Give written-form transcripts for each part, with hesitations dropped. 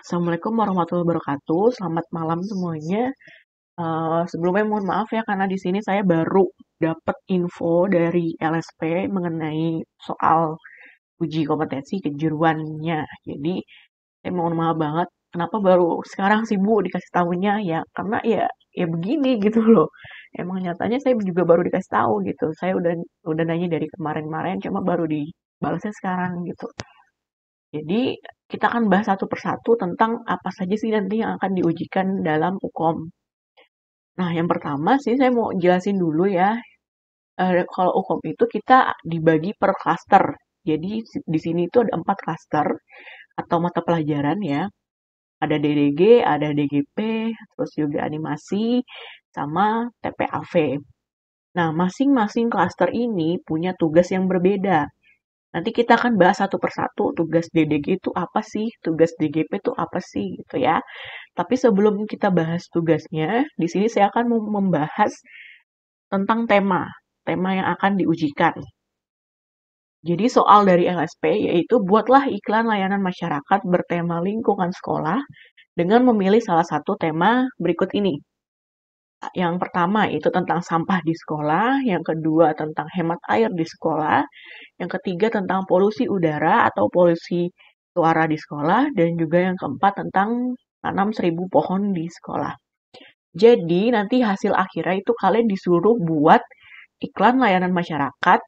Assalamualaikum warahmatullahi wabarakatuh. Selamat malam semuanya. Sebelumnya mohon maaf ya karena di sini saya baru dapat info dari LSP mengenai soal uji kompetensi kejuruannya. Jadi saya mohon maaf banget kenapa baru sekarang sih Bu dikasih tahunya ya karena ya begini gitu loh. Emang nyatanya saya juga baru dikasih tahu gitu. Saya udah nanya dari kemarin-kemarin cuma baru dibalasnya sekarang gitu. Jadi, kita akan bahas satu persatu tentang apa saja sih nanti yang akan diujikan dalam UKOM. Nah, yang pertama sih saya mau jelasin dulu ya, kalau UKOM itu kita dibagi per klaster. Jadi, di sini itu ada 4 klaster atau mata pelajaran ya. Ada DDG, ada DGP, terus juga animasi, sama TPAV. Nah, masing-masing klaster ini punya tugas yang berbeda. Nanti kita akan bahas satu persatu tugas DDG itu apa sih, tugas DGP itu apa sih gitu ya. Tapi sebelum kita bahas tugasnya, di sini saya akan membahas tentang tema yang akan diujikan. Jadi soal dari LSP yaitu buatlah iklan layanan masyarakat bertema lingkungan sekolah dengan memilih salah satu tema berikut ini. Yang pertama itu tentang sampah di sekolah, yang kedua tentang hemat air di sekolah, yang ketiga tentang polusi udara atau polusi suara di sekolah, dan juga yang keempat tentang tanam 1.000 pohon di sekolah. Jadi nanti hasil akhirnya itu kalian disuruh buat iklan layanan masyarakat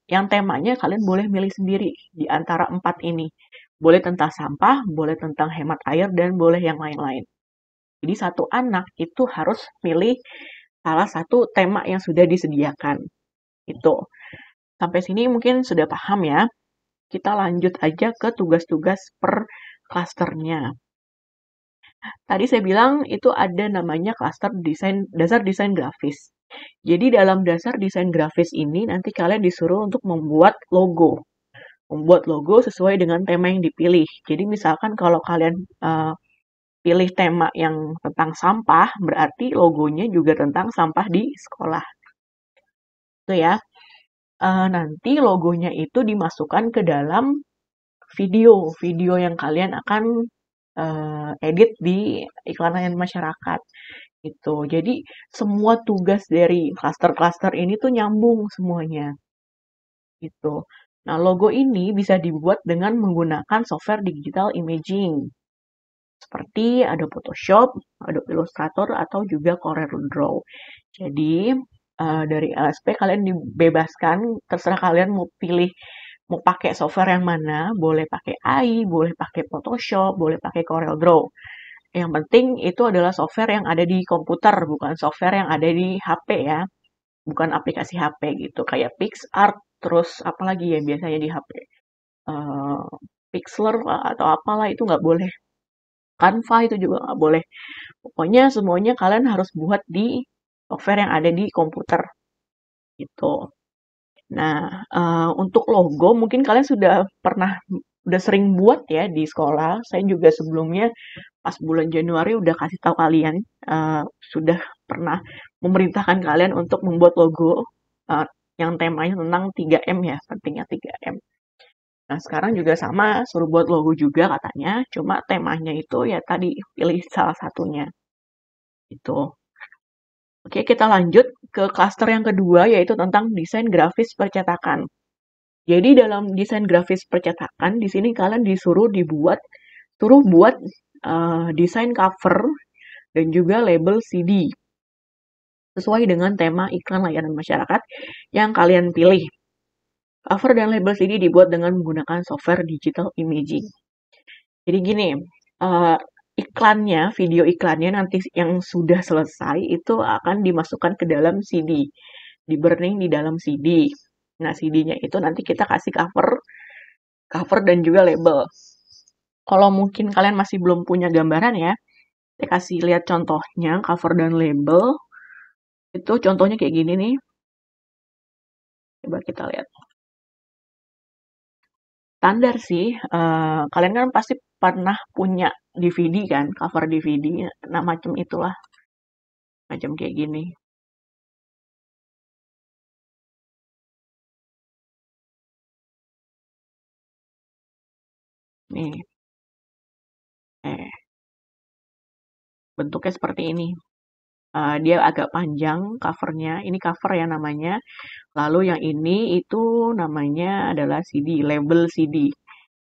yang temanya kalian boleh milih sendiri di antara 4 ini. Boleh tentang sampah, boleh tentang hemat air, dan boleh yang lain-lain. Jadi satu anak itu harus pilih salah satu tema yang sudah disediakan. Itu. Sampai sini mungkin sudah paham ya. Kita lanjut aja ke tugas-tugas per klasternya. Tadi saya bilang itu ada namanya klaster dasar desain grafis. Jadi dalam dasar desain grafis ini nanti kalian disuruh untuk membuat logo. Membuat logo sesuai dengan tema yang dipilih. Jadi misalkan kalau kalian pilih tema yang tentang sampah, berarti logonya juga tentang sampah di sekolah. Itu ya. Nanti logonya itu dimasukkan ke dalam video yang kalian akan edit di iklan layanan masyarakat gitu. Jadi semua tugas dari klaster-klaster ini tuh nyambung semuanya gitu. Nah, logo ini bisa dibuat dengan menggunakan software digital imaging seperti Adobe Photoshop, Adobe Illustrator atau juga Corel Draw. Jadi dari LSP kalian dibebaskan, terserah kalian mau pilih mau pakai software yang mana, boleh pakai AI, boleh pakai Photoshop, boleh pakai Corel Draw. Yang penting itu adalah software yang ada di komputer, bukan software yang ada di HP ya. Bukan aplikasi HP gitu, kayak PixArt, terus apalagi ya biasanya di HP. Eh, Pixlr atau apalah itu nggak boleh. Canva itu juga nggak boleh. Pokoknya semuanya kalian harus buat di software yang ada di komputer gitu. Nah, untuk logo mungkin kalian udah sering buat ya di sekolah. Saya juga sebelumnya pas bulan Januari udah kasih tahu kalian, sudah pernah memerintahkan kalian untuk membuat logo uh, yang temanya tentang 3M ya, pentingnya 3M. Nah, sekarang juga sama, suruh buat logo juga katanya, cuma temanya itu ya tadi pilih salah satunya. Itu. Oke, kita lanjut ke klaster yang kedua yaitu tentang desain grafis percetakan. Jadi dalam desain grafis percetakan di sini kalian suruh buat desain cover dan juga label CD sesuai dengan tema iklan layanan masyarakat yang kalian pilih. Cover dan label CD dibuat dengan menggunakan software digital imaging. Jadi gini, uh, video iklannya nanti yang sudah selesai itu akan dimasukkan ke dalam CD, di burning di dalam CD. Nah, CD-nya itu nanti kita kasih cover dan juga label. Kalau mungkin kalian masih belum punya gambaran ya, saya kasih lihat contohnya cover dan label. Itu contohnya kayak gini nih. Coba kita lihat. Standar sih, kalian kan pasti pernah punya DVD kan, cover DVD, nah macam itulah, macam kayak gini. Nih, bentuknya seperti ini. Dia agak panjang covernya, ini cover ya namanya. Lalu yang ini itu namanya adalah CD, label CD.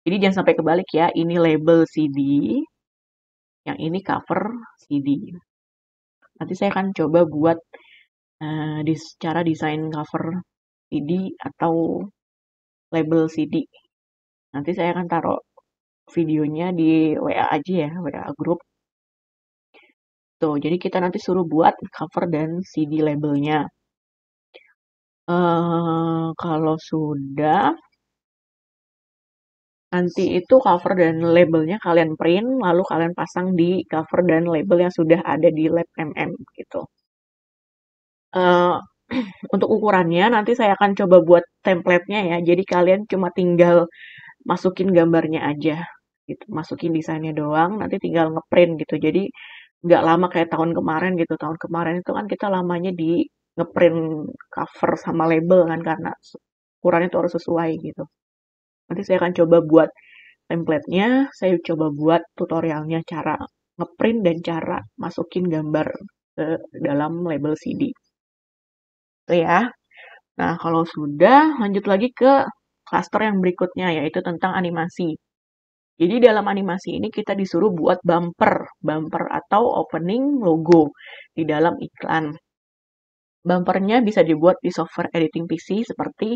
Jadi jangan sampai kebalik ya, ini label CD, yang ini cover CD. Nanti saya akan coba buat cara desain cover CD atau label CD. Nanti saya akan taruh videonya di WA aja ya, WA grup. Tuh, jadi kita nanti suruh buat cover dan CD labelnya. Kalau sudah, nanti itu cover dan labelnya kalian print, lalu kalian pasang di cover dan label yang sudah ada di lab MM gitu. Uh, untuk ukurannya nanti saya akan coba buat template-nya ya. Jadi kalian cuma tinggal masukin gambarnya aja gitu, masukin desainnya doang, nanti tinggal ngeprint gitu. Jadi nggak lama kayak tahun kemarin gitu. Tahun kemarin itu kan kita lamanya di ngeprint cover sama label kan karena ukurannya itu harus sesuai gitu. Nanti saya akan coba buat template-nya, saya coba buat tutorialnya cara ngeprint dan cara masukin gambar ke dalam label CD. Itu ya. Nah, kalau sudah, lanjut lagi ke klaster yang berikutnya, yaitu tentang animasi. Jadi dalam animasi ini kita disuruh buat bumper atau opening logo di dalam iklan. Bumpernya bisa dibuat di software editing PC seperti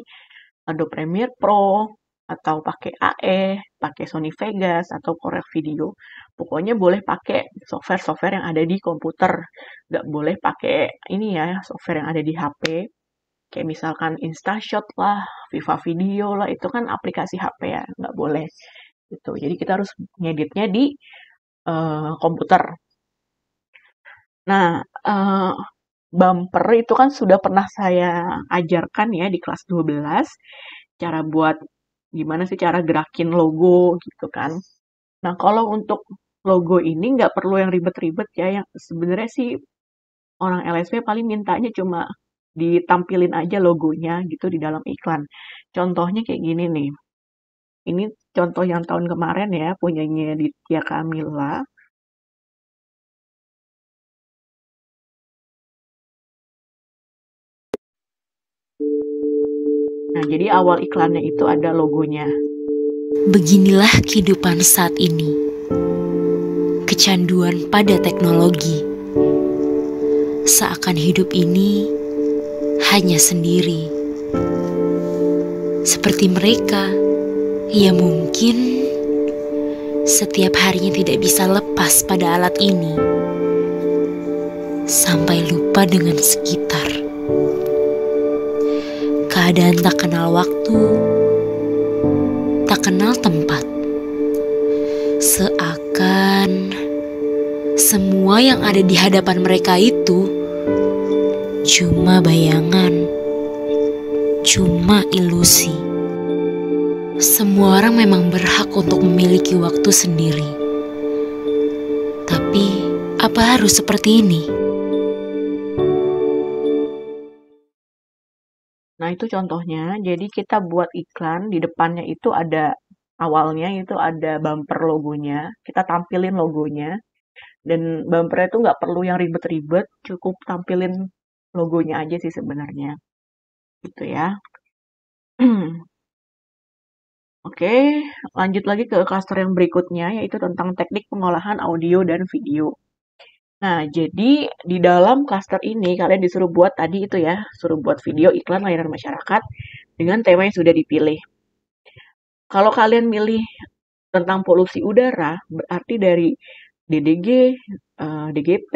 Adobe Premiere Pro, atau pakai AE, pakai Sony Vegas, atau Corel Video. Pokoknya boleh pakai software-software yang ada di komputer. Nggak boleh pakai ini ya, software yang ada di HP. Kayak misalkan InstaShot lah, Viva Video lah, itu kan aplikasi HP ya, nggak boleh. Gitu. Jadi kita harus ngeditnya di komputer. Nah, bumper itu kan sudah pernah saya ajarkan ya di kelas 12, cara buat gimana sih cara gerakin logo gitu kan. Nah, kalau untuk logo ini nggak perlu yang ribet-ribet ya, yang sebenarnya sih orang LSP paling mintanya cuma ditampilin aja logonya gitu di dalam iklan. Contohnya kayak gini nih. Ini contoh yang tahun kemarin ya, punyanya Ditya Kamila. Nah, jadi awal iklannya itu ada logonya. Beginilah kehidupan saat ini. Kecanduan pada teknologi. Seakan hidup ini hanya sendiri. Seperti mereka, ya mungkin setiap harinya tidak bisa lepas pada alat ini. Sampai lupa dengan sekitar. Keadaan tak kenal waktu, tak kenal tempat. Seakan semua yang ada di hadapan mereka itu cuma bayangan, cuma ilusi. Semua orang memang berhak untuk memiliki waktu sendiri. Tapi apa harus seperti ini? Nah, itu contohnya. Jadi kita buat iklan, di depannya itu ada awalnya itu ada bumper logonya. Kita tampilin logonya. Dan bumpernya itu nggak perlu yang ribet-ribet, cukup tampilin logonya aja sih sebenarnya. Gitu ya. Oke, lanjut lagi ke klaster yang berikutnya, yaitu tentang teknik pengolahan audio dan video. Nah, jadi di dalam klaster ini kalian disuruh buat tadi itu ya, suruh buat video iklan layanan masyarakat dengan tema yang sudah dipilih. Kalau kalian milih tentang polusi udara, berarti dari DDG, DGP,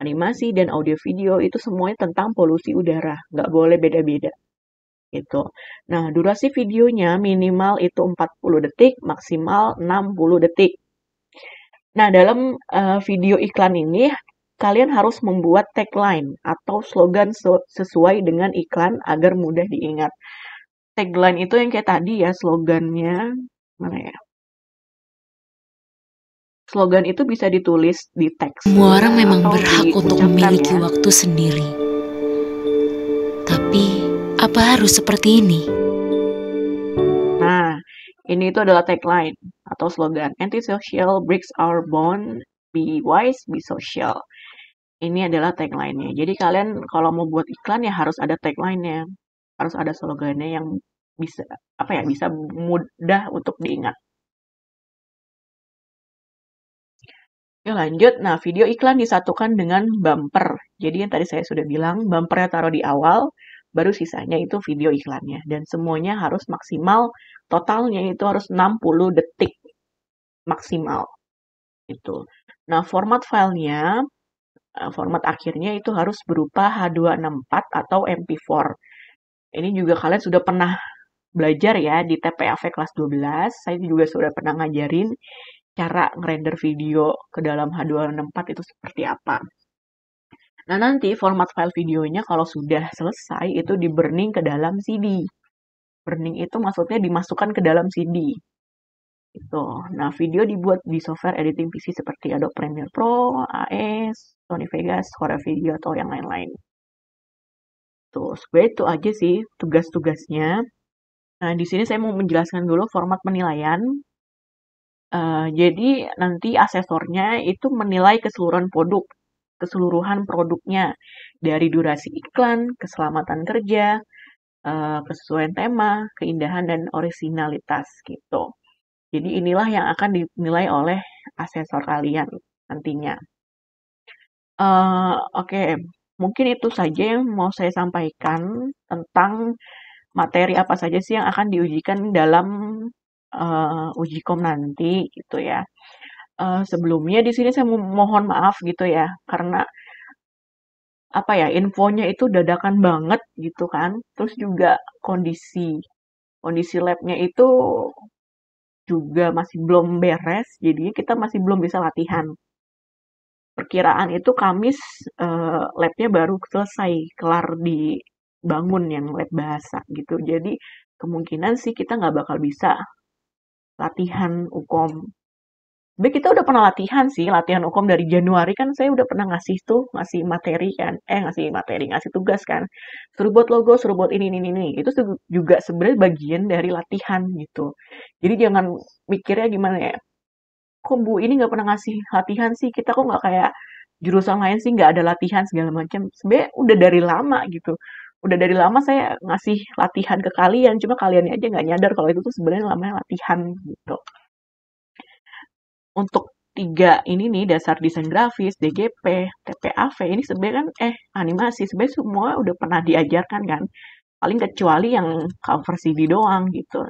animasi, dan audio video itu semuanya tentang polusi udara. Nggak boleh beda-beda. Gitu. Nah, durasi videonya minimal itu 40 detik, maksimal 60 detik. Nah, dalam video iklan ini, kalian harus membuat tagline atau slogan sesuai dengan iklan agar mudah diingat. Tagline itu yang kayak tadi ya, slogannya, mana ya? Slogan itu bisa ditulis di teks. Semua orang memang berhak untuk memiliki waktu sendiri. Tapi, apa harus seperti ini? Nah, ini itu adalah tagline atau slogan. Antisocial breaks our bond, Be wise, be social. Ini adalah tagline-nya. Jadi kalian kalau mau buat iklan ya harus ada tagline-nya. Harus ada slogannya yang bisa bisa mudah untuk diingat. Oke, lanjut. Nah, video iklan disatukan dengan bumper. Jadi yang tadi saya sudah bilang, bumpernya taruh di awal, baru sisanya itu video iklannya. Dan semuanya harus maksimal, totalnya itu harus 60 detik maksimal. Itu. Nah, format filenya, format akhirnya itu harus berupa H264 atau MP4. Ini juga kalian sudah pernah belajar ya di TPAV kelas 12. Saya juga sudah pernah ngajarin cara ngerender video ke dalam H264 itu seperti apa. Nah, nanti format file videonya kalau sudah selesai itu di-burning ke dalam CD. Burning itu maksudnya dimasukkan ke dalam CD. Gitu. Nah, video dibuat di software editing PC seperti Adobe Premiere Pro, AES, Sony Vegas, Corel Video, atau yang lain-lain. Tuh, sebenarnya itu aja sih tugas-tugasnya. Nah, di sini saya mau menjelaskan dulu format penilaian. Jadi nanti asesornya itu menilai keseluruhan produknya dari durasi iklan, keselamatan kerja, kesesuaian tema, keindahan dan orisinalitas gitu. Jadi inilah yang akan dinilai oleh asesor kalian nantinya. Oke, mungkin itu saja yang mau saya sampaikan tentang materi apa saja sih yang akan diujikan dalam uji kom nanti gitu ya. Sebelumnya di sini saya mohon maaf gitu ya, karena infonya itu dadakan banget gitu kan. Terus juga kondisi labnya itu juga masih belum beres, jadinya kita masih belum bisa latihan. Perkiraan itu Kamis labnya baru selesai, kelar dibangun yang lab bahasa gitu. Jadi kemungkinan sih kita nggak bakal bisa latihan UKOM. Tapi kita udah pernah latihan UKOM dari Januari kan saya udah pernah ngasih materi kan, ngasih tugas kan. Suruh buat logo, suruh buat ini. Itu juga sebenarnya bagian dari latihan gitu. Jadi jangan mikirnya gimana ya, kok Bu ini nggak pernah ngasih latihan sih, kita kok nggak kayak jurusan lain sih nggak ada latihan segala macam. Sebenarnya udah dari lama gitu. Udah dari lama saya ngasih latihan ke kalian, cuma kalian aja nggak nyadar kalau itu tuh sebenarnya namanya latihan gitu. Untuk 3 ini nih, dasar desain grafis, DGP, TPAV, ini sebenarnya kan animasi, sebenarnya semua udah pernah diajarkan kan. Paling kecuali yang cover CD doang gitu.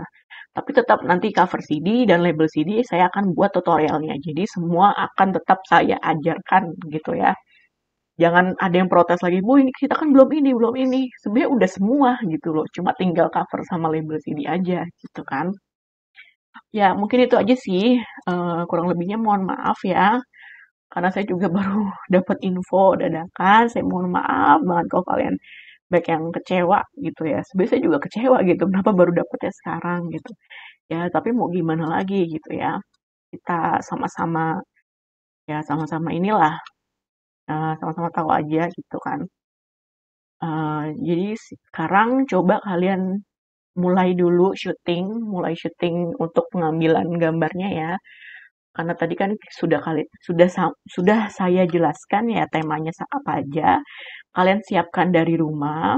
Tapi tetap nanti cover CD dan label CD saya akan buat tutorialnya. Jadi semua akan tetap saya ajarkan gitu ya. Jangan ada yang protes lagi, Bu ini kita kan belum ini. Sebenarnya udah semua gitu loh. Cuma tinggal cover sama label CD aja gitu kan. Ya, mungkin itu aja sih. Kurang lebihnya mohon maaf ya. Karena saya juga baru dapat info dadakan. Saya mohon maaf banget kalau kalian baik yang kecewa gitu ya. Sebenarnya saya juga kecewa gitu. Kenapa baru dapetnya sekarang gitu. Ya, tapi mau gimana lagi gitu ya. Kita sama-sama inilah. Sama-sama tahu aja gitu kan. Jadi sekarang coba kalian mulai syuting untuk pengambilan gambarnya ya. Karena tadi kan sudah saya jelaskan ya temanya apa aja. Kalian siapkan dari rumah.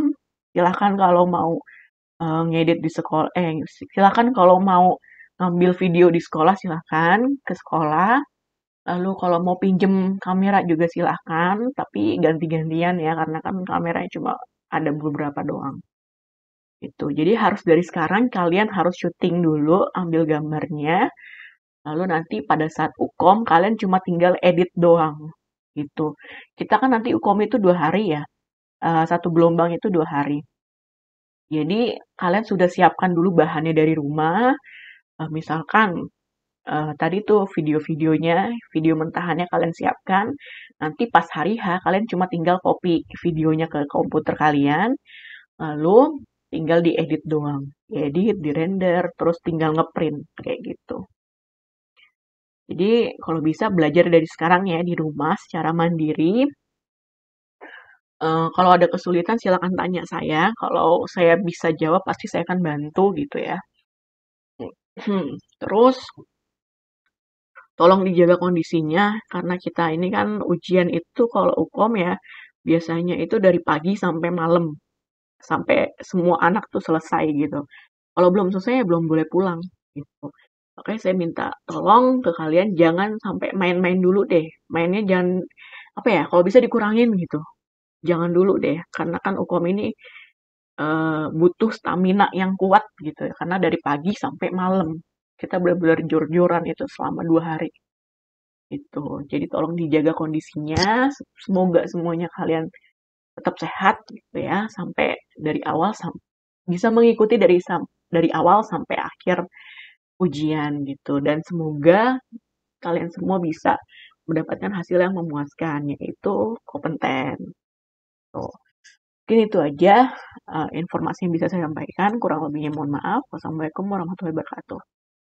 Silahkan kalau mau ngedit di sekolah, silahkan kalau mau ngambil video di sekolah silahkan ke sekolah. Lalu kalau mau pinjem kamera juga silahkan, tapi ganti-gantian ya karena kan kameranya cuma ada beberapa doang. Itu. Jadi harus dari sekarang kalian harus syuting dulu, ambil gambarnya, lalu nanti pada saat UKOM kalian cuma tinggal edit doang. Gitu. Kita kan nanti UKOM itu 2 hari ya. Satu gelombang itu 2 hari. Jadi kalian sudah siapkan dulu bahannya dari rumah. Misalkan tadi tuh video-videonya, video mentahannya kalian siapkan. Nanti pas hari H kalian cuma tinggal copy videonya ke komputer kalian. Lalu tinggal diedit doang. Diedit, dirender, terus tinggal ngeprint kayak gitu. Jadi kalau bisa belajar dari sekarang ya di rumah secara mandiri. Kalau ada kesulitan silakan tanya saya. Kalau saya bisa jawab pasti saya akan bantu gitu ya. Terus tolong dijaga kondisinya karena kita ini kan ujian itu kalau UKOM ya biasanya itu dari pagi sampai malam, sampai semua anak tuh selesai gitu. Kalau belum selesai ya belum boleh pulang gitu. Makanya saya minta tolong ke kalian jangan sampai main-main dulu deh. Mainnya jangan apa ya, kalau bisa dikurangin gitu. Jangan dulu deh, karena kan UKOM ini butuh stamina yang kuat gitu ya, karena dari pagi sampai malam. Kita benar-benar jor-joran itu selama 2 hari itu. Jadi tolong dijaga kondisinya, semoga semuanya kalian tetap sehat gitu ya, sampai dari awal bisa mengikuti dari awal sampai akhir ujian gitu. Dan semoga kalian semua bisa mendapatkan hasil yang memuaskan, yaitu kompeten. Tuh. Mungkin itu aja informasi yang bisa saya sampaikan. Kurang lebihnya mohon maaf. Wassalamualaikum warahmatullahi wabarakatuh.